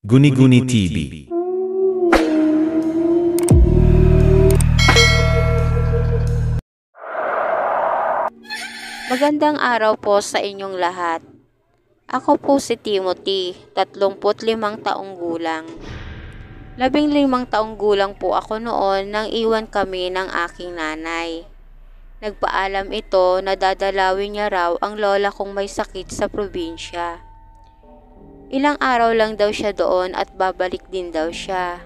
Guni-Guni TV. Magandang araw po sa inyong lahat. Ako po si Timothy, 35 taong gulang. 15 taong gulang po ako noon nang iwan kami ng aking nanay. Nagpaalam ito na dadalawin niya raw ang lola kong may sakit sa probinsya. Ilang araw lang daw siya doon at babalik din daw siya.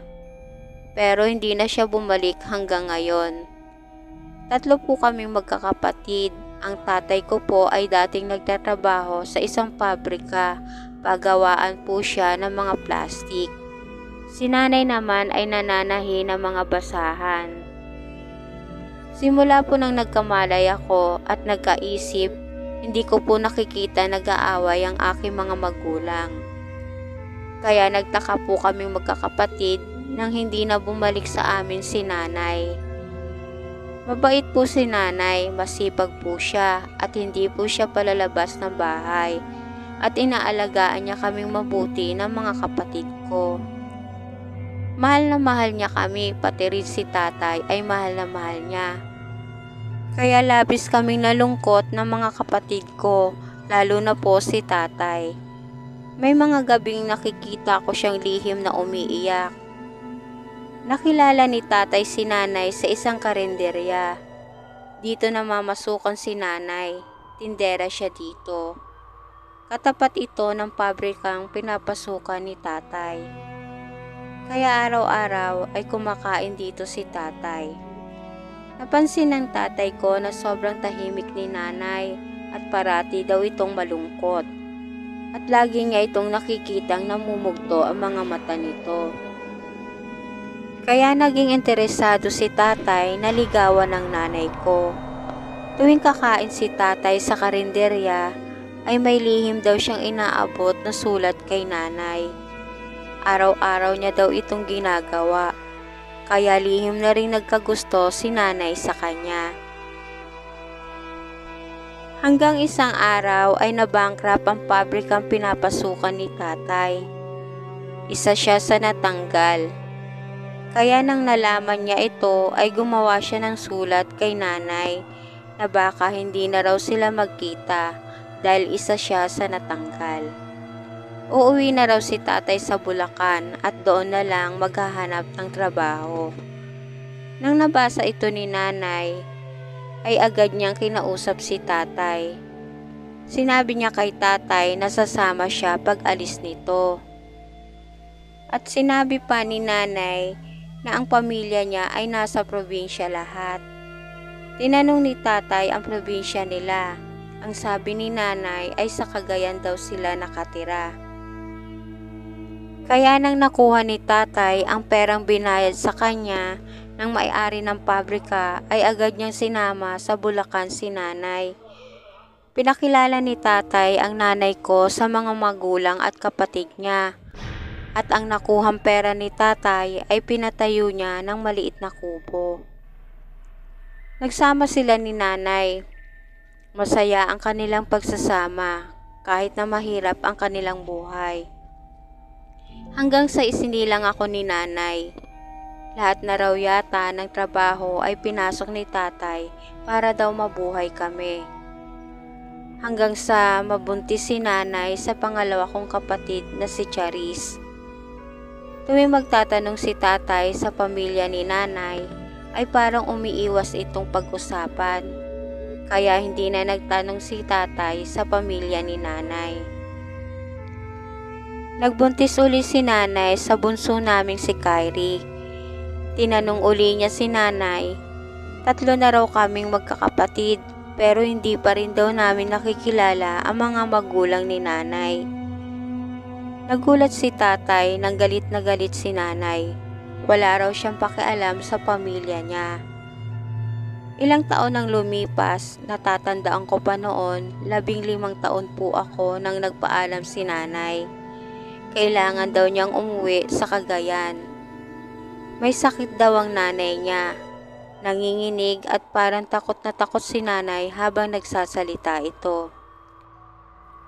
Pero hindi na siya bumalik hanggang ngayon. 3 po kaming magkakapatid. Ang tatay ko po ay dating nagtatrabaho sa isang pabrika. Pagawaan po siya ng mga plastik. Si nanay naman ay nananahi ng mga basahan. Simula po nang nagkamalay ako at nagkaisip, hindi ko po nakikita nag-aaway ang aking mga magulang. Kaya nagtaka po kaming magkakapatid nang hindi na bumalik sa amin si nanay. Mabait po si nanay, masipag po siya at hindi po siya palalabas ng bahay at inaalagaan niya kaming mabuti ng mga kapatid ko. Mahal na mahal niya kami, pati rin si tatay ay mahal na mahal niya. Kaya labis kaming nalungkot ng mga kapatid ko, lalo na po si tatay. May mga gabing nakikita ko siyang lihim na umiiyak. Nakilala ni tatay si nanay sa isang karinderya. Dito namamasukan si nanay. Tindera siya dito. Katapat ito ng pabrikang pinapasukan ni tatay. Kaya araw-araw ay kumakain dito si tatay. Napansin ng tatay ko na sobrang tahimik ni nanay at parati daw itong malungkot. At lagi niya itong nakikitang namumugto ang mga mata nito. Kaya naging interesado si tatay na ligawan ng nanay ko. Tuwing kakain si tatay sa karinderya, ay may lihim daw siyang inaabot na sulat kay nanay. Araw-araw niya daw itong ginagawa, kaya lihim na rin nagkagusto si nanay sa kanya. Hanggang isang araw ay nabankrupt ang pabrikang pinapasukan ni tatay. Isa siya sa natanggal. Kaya nang nalaman niya ito ay gumawa siya ng sulat kay nanay na baka hindi na raw sila magkita dahil isa siya sa natanggal. Uuwi na raw si tatay sa Bulacan at doon na lang maghahanap ng trabaho. Nang nabasa ito ni nanay, ay agad niyang kinausap si tatay. Sinabi niya kay tatay na sasama siya pag alis nito. At sinabi pa ni nanay na ang pamilya niya ay nasa probinsya lahat. Tinanong ni tatay ang probinsya nila. Ang sabi ni nanay ay sa Cagayan daw sila nakatira. Kaya nang nakuha ni tatay ang perang binayad sa kanya ng may-ari ng pabrika ay agad niyang sinama sa Bulacan si nanay. Pinakilala ni tatay ang nanay ko sa mga magulang at kapatid niya. At ang nakuhang pera ni tatay ay pinatayo niya ng maliit na kubo. Nagsama sila ni nanay. Masaya ang kanilang pagsasama kahit na mahirap ang kanilang buhay. Hanggang sa isinilang ako ni nanay. Lahat na raw yata ng trabaho ay pinasok ni tatay para daw mabuhay kami. Hanggang sa mabuntis si nanay sa pangalawa kong kapatid na si Charis. Tuwing magtatanong si tatay sa pamilya ni nanay, ay parang umiiwas itong pag-usapan. Kaya hindi na nagtanong si tatay sa pamilya ni nanay. Nagbuntis uli si nanay sa bunso naming si Kyrie. Tinanong uli niya si nanay, 3 na raw kaming magkakapatid pero hindi pa rin daw namin nakikilala ang mga magulang ni nanay. Nagulat si tatay nang galit na galit si nanay. Wala raw siyang pakialam sa pamilya niya. Ilang taon nang lumipas, natatandaan ko pa noon, 15 taon po ako nang nagpaalam si nanay. Kailangan daw niyang umuwi sa Cagayan. May sakit daw ang nanay niya. Nanginginig at parang takot na takot si nanay habang nagsasalita ito.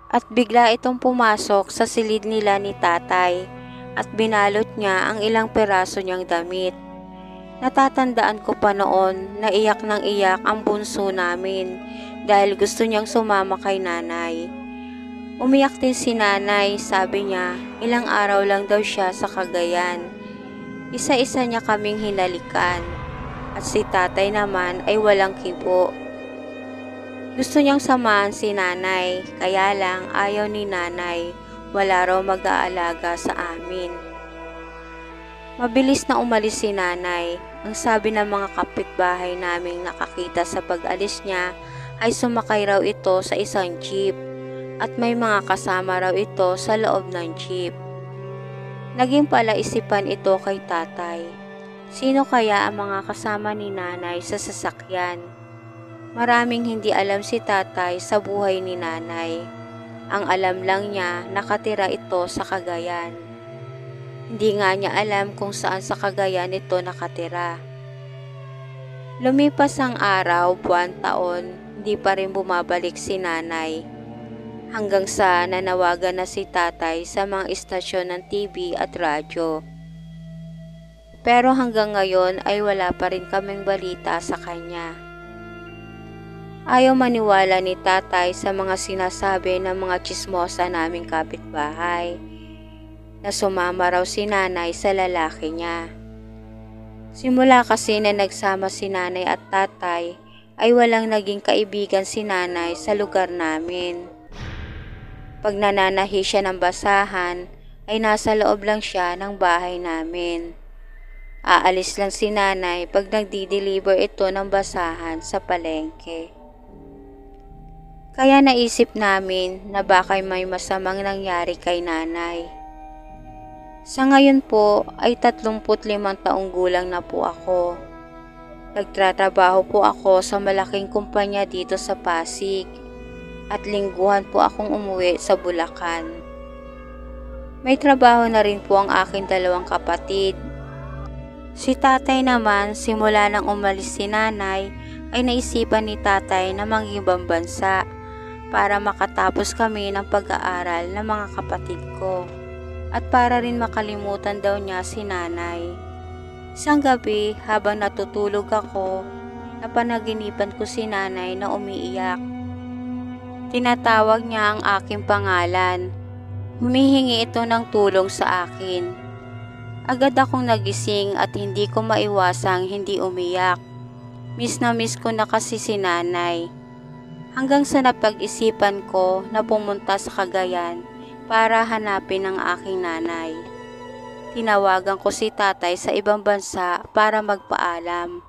At bigla itong pumasok sa silid nila ni tatay at binalot niya ang ilang peraso niyang damit. Natatandaan ko pa noon na iyak ng iyak ang bunso namin dahil gusto niyang sumama kay nanay. Umiyak din si nanay, sabi niya ilang araw lang daw siya sa Cagayan. Isa-isa niya kaming hinalikan at si tatay naman ay walang kibo. Gusto niyang samahan si nanay, kaya lang ayaw ni nanay, wala raw mag-aalaga sa amin. Mabilis na umalis si nanay. Ang sabi ng mga kapitbahay naming nakakita sa pag-alis niya ay sumakay raw ito sa isang jeep at may mga kasama raw ito sa loob ng jeep. Naging palaisipan ito kay tatay. Sino kaya ang mga kasama ni nanay sa sasakyan? Maraming hindi alam si tatay sa buhay ni nanay. Ang alam lang niya nakatira ito sa Cagayan. Hindi nga niya alam kung saan sa Cagayan ito nakatira. Lumipas ang araw, buwan, taon, hindi pa rin bumabalik si nanay. Hanggang sa nanawagan na si tatay sa mga istasyon ng TV at radyo. Pero hanggang ngayon ay wala pa rin kaming balita sa kanya. Ayaw maniwala ni tatay sa mga sinasabi ng mga tsismosa naming kapitbahay na sumama raw si nanay sa lalaki niya. Simula kasi na nagsama si nanay at tatay ay walang naging kaibigan si nanay sa lugar namin. Pag nananahi siya ng basahan ay nasa loob lang siya ng bahay namin. Aalis lang si nanay pag nagdi-deliver ito ng basahan sa palengke. Kaya naisip namin na baka may masamang nangyari kay nanay. Sa ngayon po ay 35 taong gulang na po ako. Nagtratrabaho po ako sa malaking kumpanya dito sa Pasig at lingguhan po akong umuwi sa Bulacan. May trabaho na rin po ang aking dalawang kapatid. Si tatay naman, simula nang umalis si nanay, ay naisipan ni tatay na mang-ibang bansa para makatapos kami ng pag-aaral ng mga kapatid ko. At para rin makalimutan daw niya si nanay. Isang gabi habang natutulog ako, napanaginipan ko si nanay na umiiyak. Tinatawag niya ang aking pangalan. Humihingi ito ng tulong sa akin. Agad akong nagising at hindi ko maiwasang hindi umiyak. Miss na miss ko na kasi si nanay. Hanggang sa napag-isipan ko na pumunta sa Cagayan para hanapin ang aking nanay. Tinawagan ko si tatay sa ibang bansa para magpaalam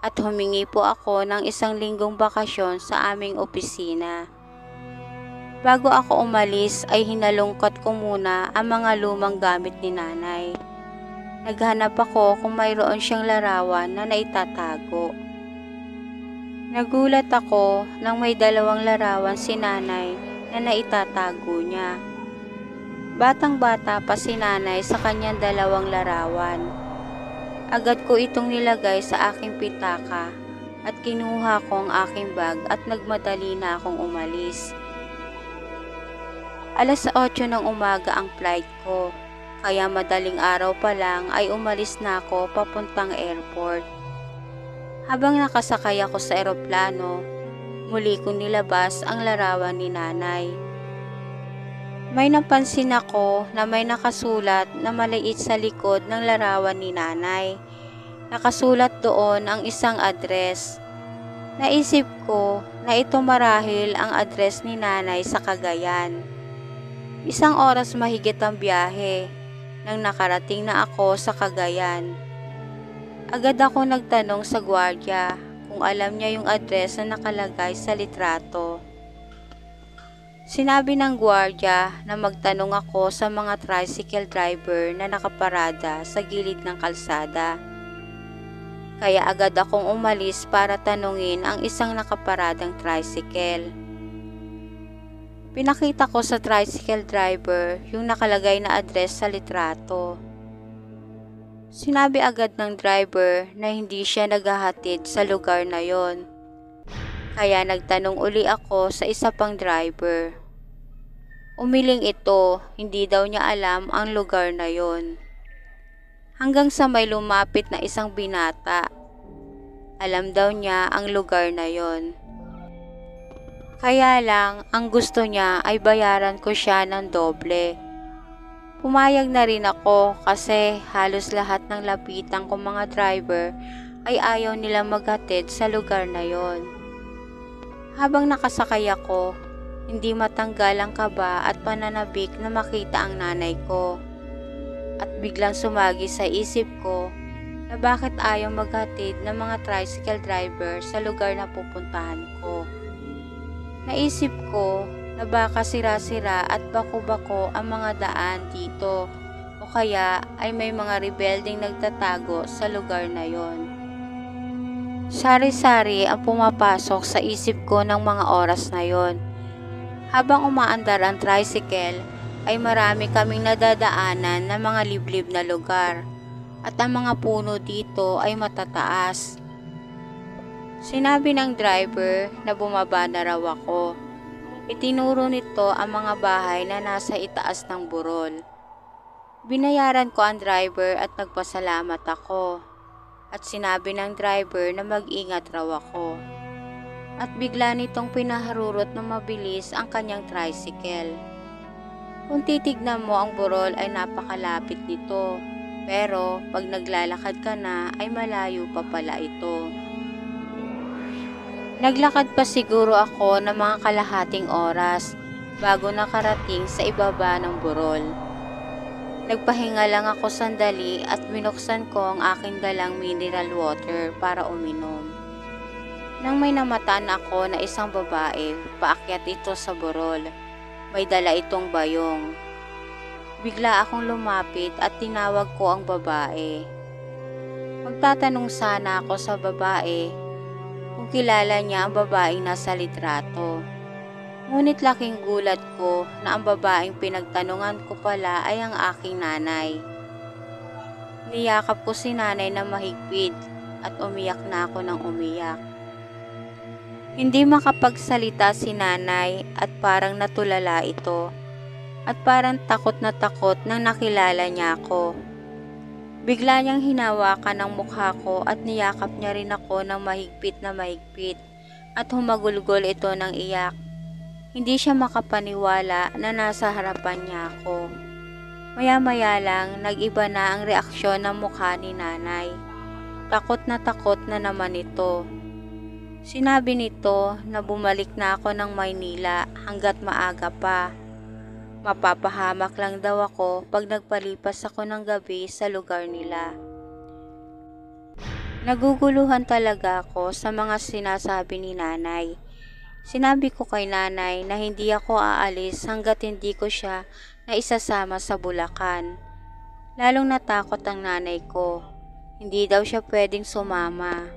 at humingi po ako ng 1 linggong bakasyon sa aming opisina. Bago ako umalis ay hinalungkat ko muna ang mga lumang gamit ni nanay. Naghanap ako kung mayroon siyang larawan na naitatago. Nagulat ako nang may 2 larawan si nanay na naitatago niya. Batang-bata pa si nanay sa kanyang 2 larawan. Agad ko itong nilagay sa aking pitaka at kinuha ko ang aking bag at nagmadali na akong umalis. 8:00 ng umaga ang flight ko, kaya madaling araw pa lang ay umalis na ako papuntang airport. Habang nakasakay ako sa eroplano, muli kong nilabas ang larawan ni nanay. May napansin ako na may nakasulat na maliit sa likod ng larawan ni nanay. Nakasulat doon ang isang address. Naisip ko na ito marahil ang address ni nanay sa Cagayan. 1 oras mahigit ang biyahe nang nakarating na ako sa Cagayan. Agad ako nagtanong sa gwardiya kung alam niya yung address na nakalagay sa litrato. Sinabi ng gwardiya na magtanong ako sa mga tricycle driver na nakaparada sa gilid ng kalsada. Kaya agad akong umalis para tanungin ang isang nakaparadang tricycle. Pinakita ko sa tricycle driver yung nakalagay na address sa litrato. Sinabi agad ng driver na hindi siya naghahatid sa lugar na yon. Kaya nagtanong uli ako sa isa pang driver. Umiling ito, hindi daw niya alam ang lugar na yon. Hanggang sa may lumapit na isang binata. Alam daw niya ang lugar na yon. Kaya lang, ang gusto niya ay bayaran ko siya ng doble. Pumayag na rin ako kasi halos lahat ng lapitan kong mga driver ay ayaw nila maghatid sa lugar na yon. Habang nakasakay ako, hindi matanggal ang kaba at pananabik na makita ang nanay ko. At biglang sumagi sa isip ko na bakit ayaw maghatid ng mga tricycle driver sa lugar na pupuntahan ko. Naisip ko na baka sira-sira at bako-bako ang mga daan dito o kaya ay may mga rebelding nagtatago sa lugar na yon. Sari-sari ang pumapasok sa isip ko ng mga oras na yon. Habang umaandar ang tricycle ay marami kaming nadadaanan ng mga liblib na lugar at ang mga puno dito ay matataas. Sinabi ng driver na bumaba na raw ako. Itinuro nito ang mga bahay na nasa itaas ng burol. Binayaran ko ang driver at nagpasalamat ako. At sinabi ng driver na mag-ingat raw ako. At bigla nitong pinaharurot na mabilis ang kanyang tricycle. Kung titignan mo ang burol ay napakalapit nito. Pero pag naglalakad ka na ay malayo pa pala ito. Naglakad pa siguro ako ng mga kalahating oras bago nakarating sa ibaba ng burol. Nagpahinga lang ako sandali at binuksan ko ang aking dalang mineral water para uminom. Nang may namataan ako na isang babae, paakyat ito sa burol. May dala itong bayong. Bigla akong lumapit at tinawag ko ang babae. Magtatanong sana ako sa babae kung kilala niya ang babaeng nasa litrato. Ngunit laking gulat ko na ang babaeng pinagtanungan ko pala ay ang aking nanay. Niyakap ko si nanay na mahigpit at umiyak na ako ng umiyak. Hindi makapagsalita si nanay at parang natulala ito at parang takot nang nakilala niya ako. Bigla niyang hinawakan ang mukha ko at niyakap niya rin ako ng mahigpit at humagulgol ito ng iyak. Hindi siya makapaniwala na nasa harapan niya ako. Maya-maya lang nag-iba na ang reaksyon ng mukha ni nanay. Takot na naman ito. Sinabi nito na bumalik na ako ng Maynila hanggat maaga pa. Mapapahamak lang daw ako pag nagpalipas ako ng gabi sa lugar nila. Naguguluhan talaga ako sa mga sinasabi ni nanay. Sinabi ko kay nanay na hindi ako aalis hanggat hindi ko siya naisasama sa Bulacan. Lalong natakot ang nanay ko. Hindi daw siya pwedeng sumama.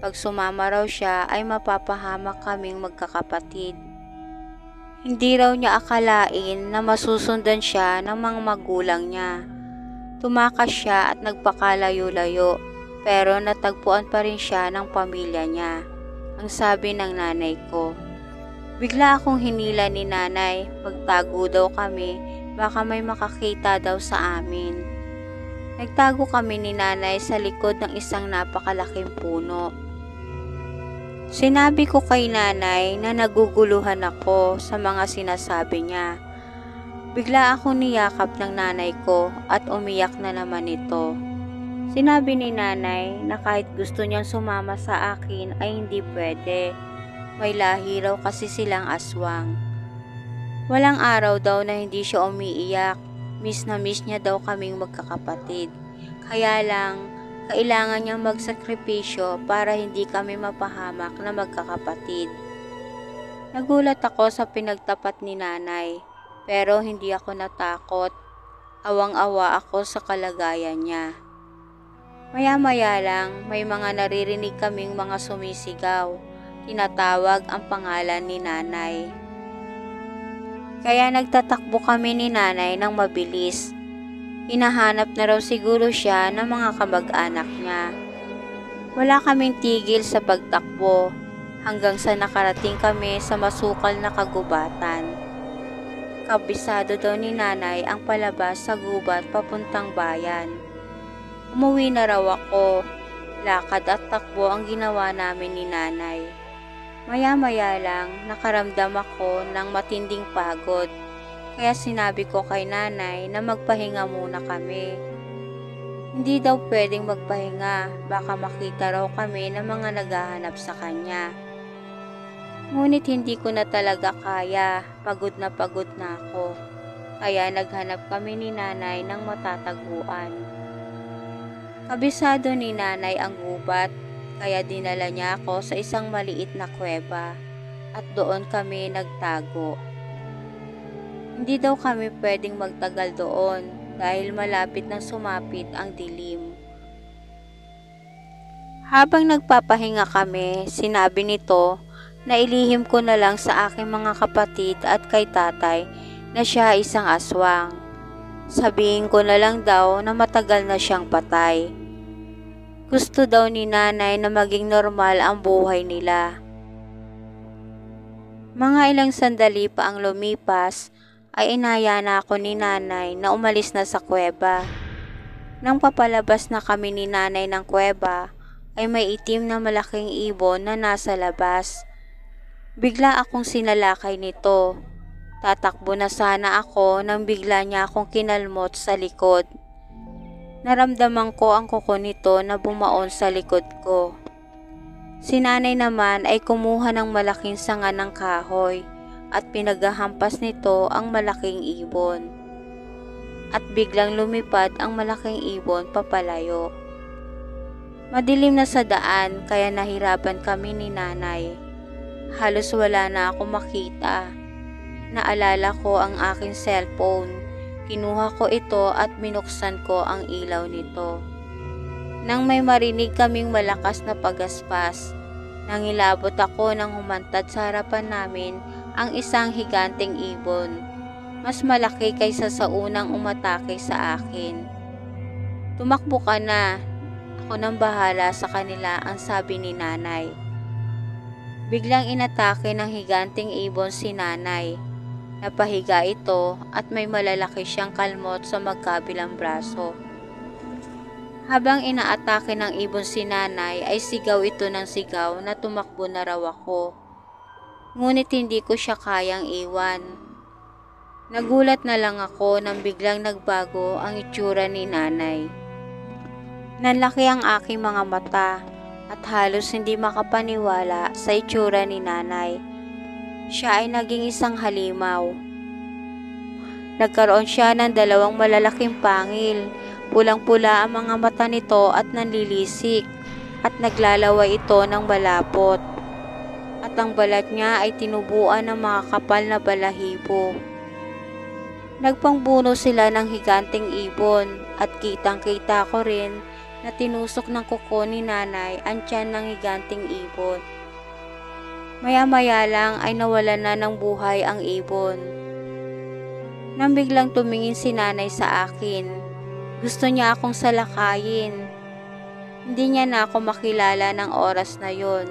Pag sumama raw siya ay mapapahamak kaming magkakapatid. Hindi raw niya akalain na masusundan siya ng mga magulang niya. Tumakas siya at nagpakalayo-layo pero natagpuan pa rin siya ng pamilya niya, ang sabi ng nanay ko. Bigla akong hinila ni nanay, magtago daw kami, baka may makakita daw sa amin. Nagtago kami ni nanay sa likod ng isang napakalaking puno. Sinabi ko kay nanay na naguguluhan ako sa mga sinasabi niya. Bigla akong niyakap ng nanay ko at umiyak na naman ito. Sinabi ni nanay na kahit gusto niyang sumama sa akin ay hindi pwede. May lahi raw kasi silang aswang. Walang araw daw na hindi siya umiiyak. Miss na miss niya daw kaming magkakapatid. Kaya lang, kailangan niyang magsakripisyo para hindi kami mapahamak na magkakapatid. Nagulat ako sa pinagtapat ni nanay, pero hindi ako natakot. Awang-awa ako sa kalagayan niya. Maya-maya lang, may mga naririnig kaming mga sumisigaw. Tinatawag ang pangalan ni nanay. Kaya nagtatakbo kami ni nanay ng mabilis. Hinahanap na raw siguro siya ng mga kamag-anak niya. Wala kaming tigil sa pagtakbo hanggang sa nakarating kami sa masukal na kagubatan. kabisado daw ni nanay ang palabas sa gubat papuntang bayan. Umuwi na raw ako. Lakad at takbo ang ginawa namin ni nanay. Maya-maya lang nakaramdam ako ng matinding pagod. Kaya sinabi ko kay nanay na magpahinga muna kami. Hindi daw pwedeng magpahinga, baka makita raw kami ng mga naghahanap sa kanya. Ngunit hindi ko na talaga kaya, pagod na ako. Kaya naghanap kami ni nanay ng matatagpuan. Kabisado ni nanay ang gubat, kaya dinala niya ako sa isang maliit na kuweba at doon kami nagtago. Hindi daw kami pwedeng magtagal doon dahil malapit na sumapit ang dilim. Habang nagpapahinga kami, sinabi nito na ilihim ko na lang sa aking mga kapatid at kay tatay na siya isang aswang. Sabihin ko na lang daw na matagal na siyang patay. Gusto daw ni nanay na maging normal ang buhay nila. Mga ilang sandali pa ang lumipas ay inaya na ako ni nanay na umalis na sa kuweba. Nang papalabas na kami ni nanay ng kuweba ay may itim na malaking ibon na nasa labas. Bigla akong sinalakay nito. Tatakbo na sana ako nang bigla niya akong kinalmot sa likod. Naramdaman ko ang kuko nito na bumaon sa likod ko. Si nanay naman ay kumuha ng malaking sanga ng kahoy at pinaghahampas nito ang malaking ibon. At biglang lumipad ang malaking ibon papalayo. Madilim na sa daan kaya nahirapan kami ni nanay. Halos wala na ako makita. Naalala ko ang aking cellphone. Kinuha ko ito at binuksan ko ang ilaw nito. Nang may marinig kaming malakas na pagaspas, nangilabot ako nang humantad sa harapan namin ang isang higanteng ibon. Mas malaki kaysa sa unang umatake sa akin. Tumakbo ka na. Ako nang bahala sa kanila, ang sabi ni nanay. Biglang inatake ng higanteng ibon si nanay. Napahiga ito at may malalaki siyang kalmot sa magkabilang braso. Habang inaatake ng ibon si nanay ay sigaw ito ng sigaw na tumakbo na raw ako. Ngunit hindi ko siya kayang iwan. Nagulat na lang ako nang biglang nagbago ang itsura ni nanay. Nanlaki ang aking mga mata at halos hindi makapaniwala sa itsura ni nanay. Siya ay naging isang halimaw. Nagkaroon siya ng dalawang malalaking pangil. Pulang-pula ang mga mata nito at nanlilisik at naglalaway ito ng balapot. At ang balat niya ay tinubuan ng mga kapal na balahibo. Nagpangbuno sila ng higanteng ibon at kitang-kita ko rin na tinusok ng kuko ni nanay ang tiyan ng higanteng ibon. Maya-maya lang ay nawalan na ng buhay ang ibon. Nang biglang tumingin si nanay sa akin, gusto niya akong salakayin. Hindi niya na ako makilala ng oras na yon.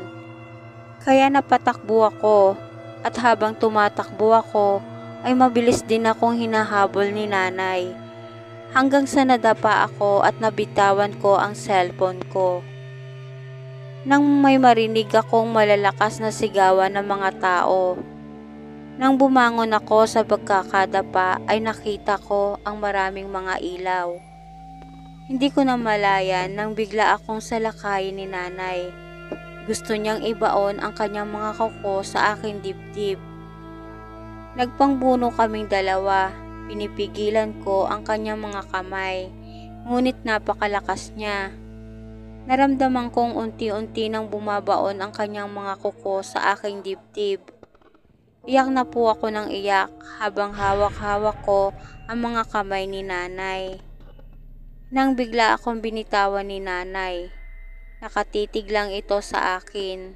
Kaya napatakbo ako at habang tumatakbo ako ay mabilis din akong hinahabol ni nanay. Hanggang sa nadapa ako at nabitawan ko ang cellphone ko. Nang may marinig akong malalakas na sigawan ng mga tao. Nang bumangon ako sa pagkakadapa ay nakita ko ang maraming mga ilaw. Hindi ko na malayan nang bigla akong salakayin ni nanay. Gusto niyang ibaon ang kanyang mga kuko sa aking dibdib. Nagpangbuno kaming dalawa. Pinipigilan ko ang kanyang mga kamay. Ngunit napakalakas niya. Naramdaman kong unti-unti nang bumabaon ang kanyang mga kuko sa aking dibdib. Iyak na po ako ng iyak habang hawak-hawak ko ang mga kamay ni nanay. Nang bigla akong binitawan ni nanay, nakatitig lang ito sa akin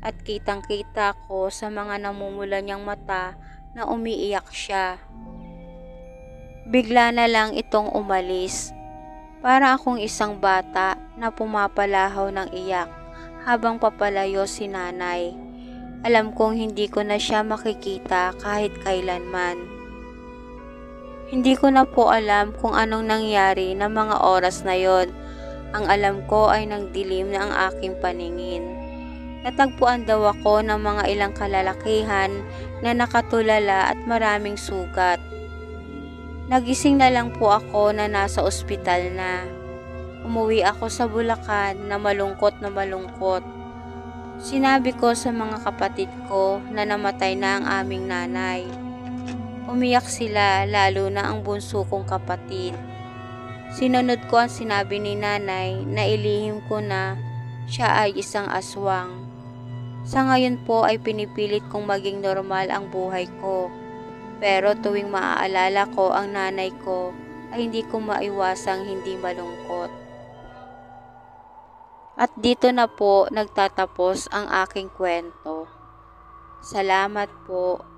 at kitang-kita ko sa mga namumula niyang mata na umiiyak siya. Bigla na lang itong umalis. Para akong isang bata na pumapalahaw ng iyak habang papalayo si nanay. Alam kong hindi ko na siya makikita kahit kailanman. Hindi ko na po alam kung anong nangyari na mga oras na yon. Ang alam ko ay nagdilim na ang aking paningin. Natagpuan daw ako ng mga ilang kalalakihan na nakatulala at maraming sugat. Nagising na lang po ako na nasa ospital na. Umuwi ako sa Bulacan na malungkot na malungkot. Sinabi ko sa mga kapatid ko na namatay na ang aming nanay. Umiyak sila, lalo na ang bunso kong kapatid. Sinunod ko ang sinabi ni nanay na ilihim ko na siya ay isang aswang. Sa ngayon po ay pinipilit kong maging normal ang buhay ko. Pero tuwing maaalala ko ang nanay ko ay hindi ko maiwasang hindi malungkot. At dito na po nagtatapos ang aking kwento. Salamat po.